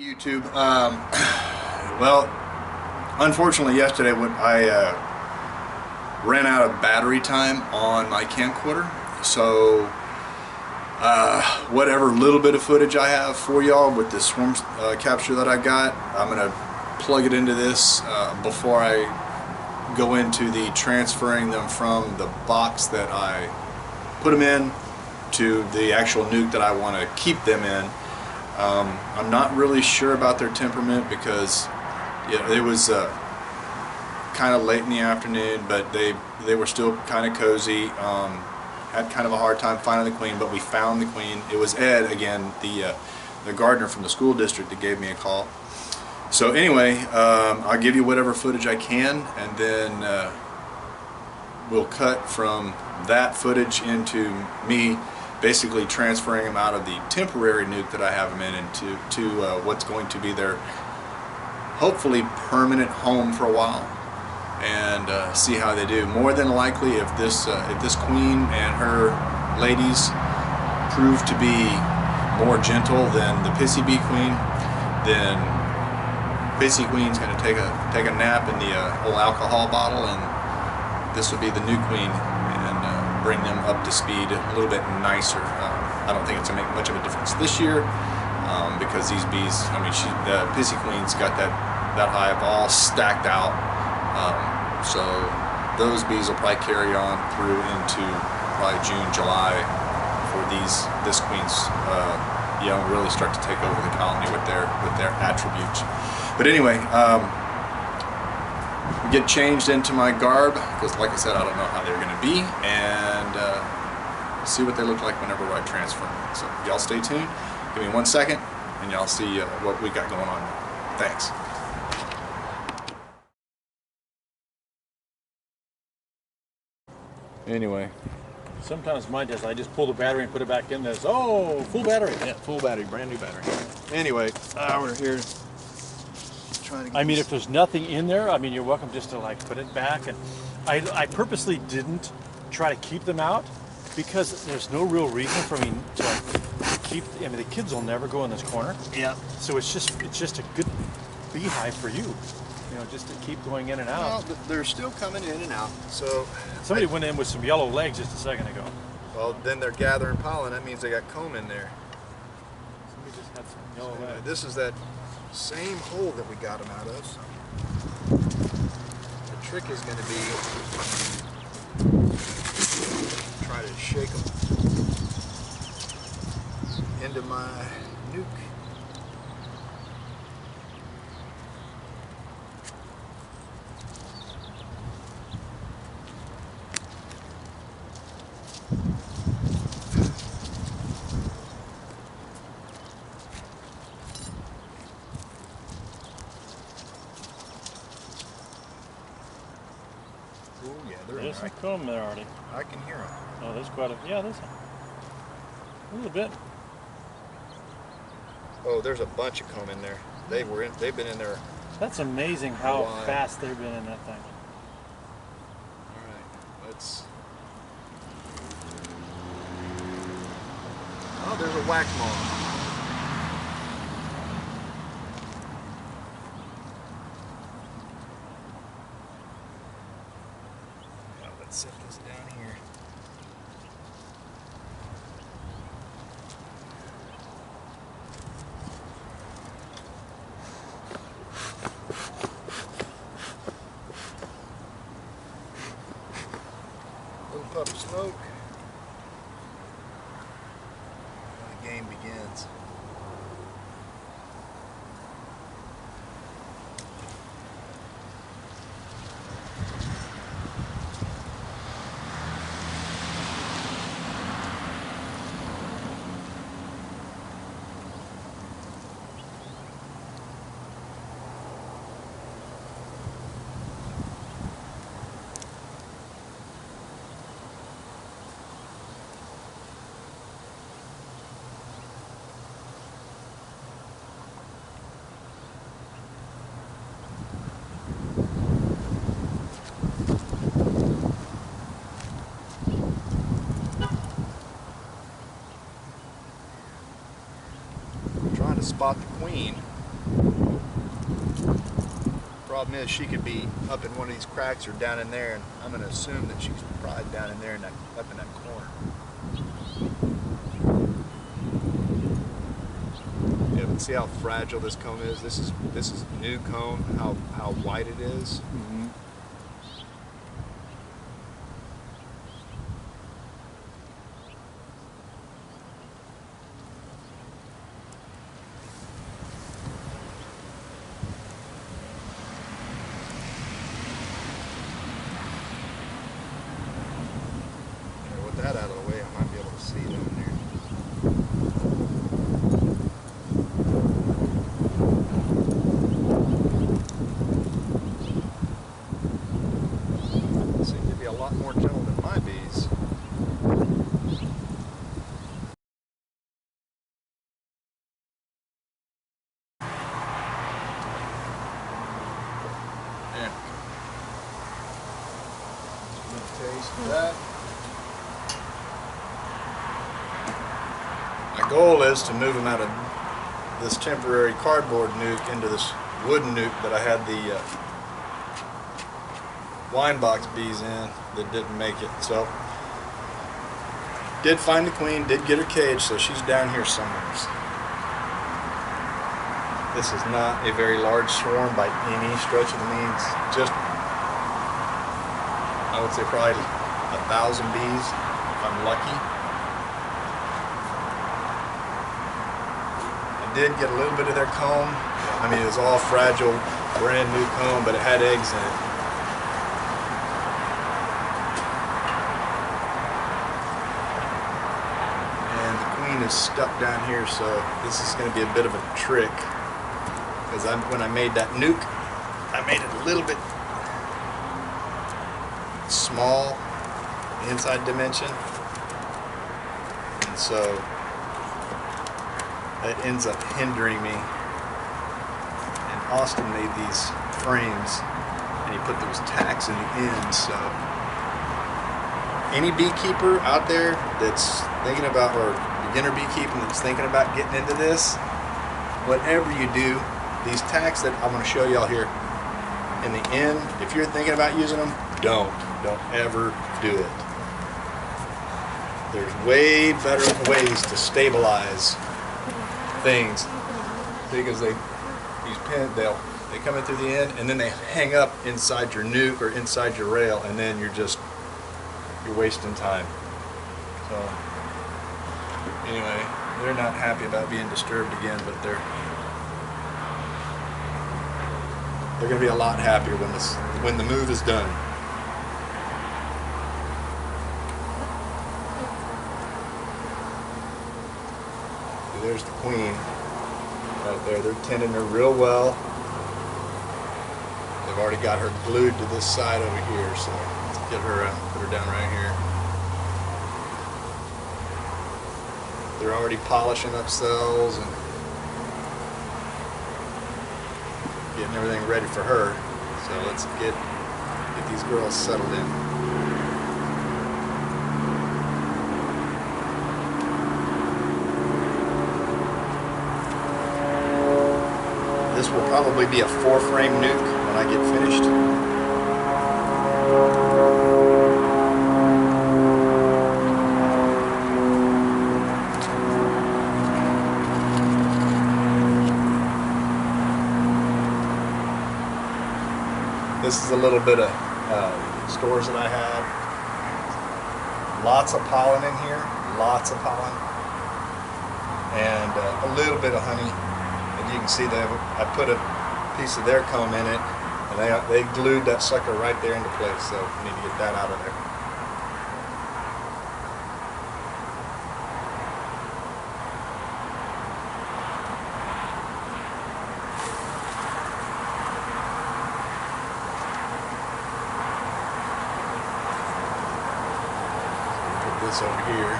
YouTube. Well, unfortunately, yesterday when I ran out of battery time on my camcorder, so whatever little bit of footage I have for y'all with this swarm capture that I got, I'm gonna plug it into this before I go into the transferring them from the box that I put them in to the actual nuke that I want to keep them in. I'm not really sure about their temperament because it was kind of late in the afternoon, but they were still kind of cozy. Had kind of a hard time finding the queen, but we found the queen. It was Ed again, the gardener from the school district, that gave me a call. So anyway, I'll give you whatever footage I can, and then we'll cut from that footage into me basically transferring them out of the temporary nuke that I have them in into what's going to be their hopefully permanent home for a while, and see how they do. More than likely, if this queen and her ladies prove to be more gentle than the pissy bee queen, then pissy queen's going to take a nap in the old alcohol bottle, and this will be the new queen, and bring them up to speed a little bit nicer. I don't think it's going to make much of a difference this year, because these bees, I mean, the pissy queen's got that hive all stacked out, so those bees will probably carry on through into probably June, July before this queen's really start to take over the colony with their attributes. But anyway, get changed into my garb, because like I said, I don't know how they're going to be, and see what they look like whenever I transfer them. So y'all stay tuned, give me 1 second, and y'all see what we got going on. Thanks. Anyway, sometimes mine does. I just pull the battery and put it back in. There's full battery. Yeah, full battery, brand new battery. Anyway, we're here trying to get if there's nothing in there, I mean, you're welcome just to like put it back. And I purposely didn't try to keep them out because there's no real reason for me to like keep. I mean, the kids will never go in this corner. Yeah. So it's just a good beehive for you. You know, just to keep going in and out. Well, they're still coming in and out. So somebody went in with some yellow legs just a second ago. Well, then they're gathering pollen. That means they got comb in there. Somebody just had some yellow legs. This is that same hole that we got them out of. So the trick is going to be try to shake them into my nuke. Oh yeah, there's some comb there already. I can hear them. Oh, there's quite a, there's a little bit. Oh, there's a bunch of comb in there. They've been in there. That's amazing how fast they've been in that thing. All right, let's. Oh, there's a wax moth. Let's set this down here. Little puff of smoke. The game begins. spot the queen. Problem is, she could be up in one of these cracks or down in there, and I'm going to assume that she's probably down in there, up in that corner. Yeah, but see how fragile this comb is. This is new comb. How white it is. Mm-hmm. With that out of the way, I might be able to see down there. Seem to be a lot more gentle than my bees. Yeah. Good taste of that. My goal is to move them out of this temporary cardboard nuke into this wooden nuke that I had the wine box bees in that didn't make it. So, did find the queen, did get her cage, so she's down here somewhere. This is not a very large swarm by any stretch of the means. Just, I would say probably 1,000 bees if I'm lucky. I did get a little bit of their comb. I mean, it was all fragile, brand new comb, but it had eggs in it. And the queen is stuck down here, so this is going to be a bit of a trick. Because when I made that nuke, I made it a little bit small, the inside dimension, and so that ends up hindering me. And Austin made these frames, and he put those tacks in the end. So any beekeeper out there that's thinking about, or beginner beekeeping that's thinking about getting into this, whatever you do, these tacks that I'm going to show y'all here in the end, if you're thinking about using them, don't ever do it. There's way better ways to stabilize things, because these pins, they come in through the end and then they hang up inside your nuke or inside your rail, and then you're wasting time. So anyway, they're not happy about being disturbed again, but they're going to be a lot happier when the move is done. See, there's the queen right there. They're tending her real well. They've already got her glued to this side over here, so let's get her put her down right here. They're already polishing up cells and getting everything ready for her. So let's get these girls settled in. This will probably be a 4-frame nuke when I get finished. This is a little bit of stores that I had. Lots of pollen in here, lots of pollen, and a little bit of honey. And you can see that I put a piece of their comb in it, and they glued that sucker right there into place. So I need to get that out of there. This over here.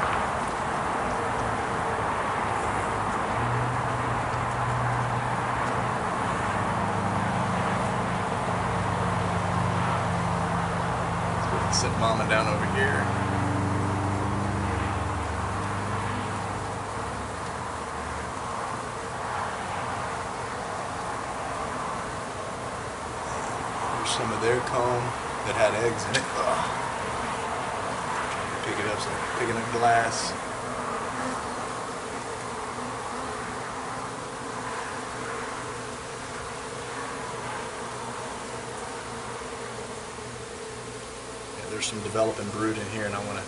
Sit mama down over here. There's some of their comb that had eggs in it. Ugh. Pick it up, so picking up glass. Yeah, there's some developing brood in here, and I want to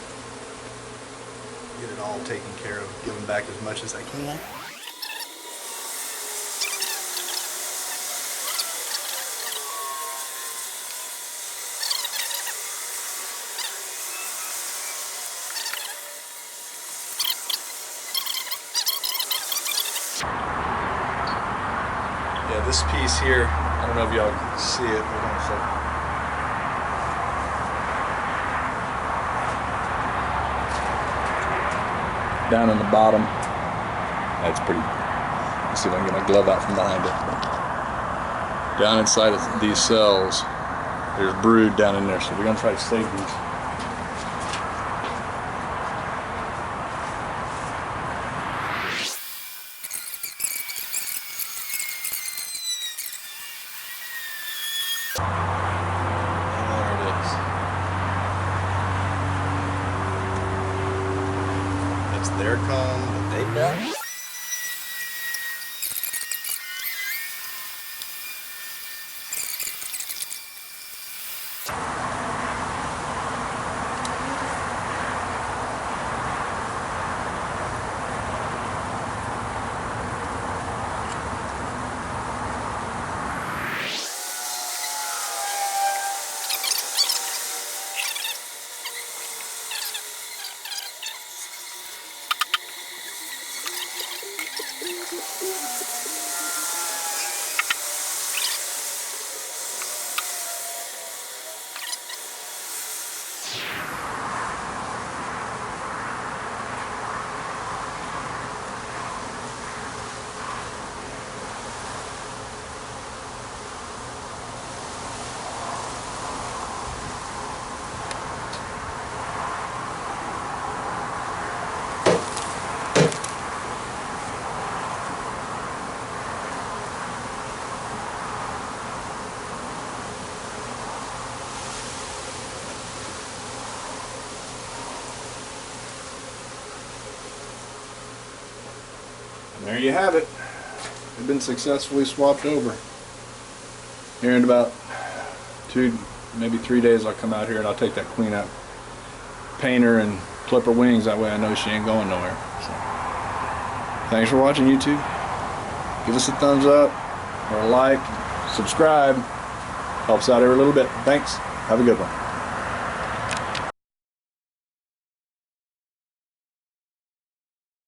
get it all taken care of, give them back as much as I can. Yeah, this piece here, I don't know if y'all can see it. Hold on a second. Down in the bottom, that's pretty. Let's see if I can get my glove out from behind it. Down inside of these cells, there's brood down in there, so we're gonna try to save these. Their comb that they got. And there you have it. They've been successfully swapped over. Here in about 2, maybe 3 days, I'll come out here and I'll take that queen out, paint her and clip her wings. That way I know she ain't going nowhere. So, thanks for watching, YouTube. Give us a thumbs up or a like, subscribe. Helps out every little bit. Thanks. Have a good one.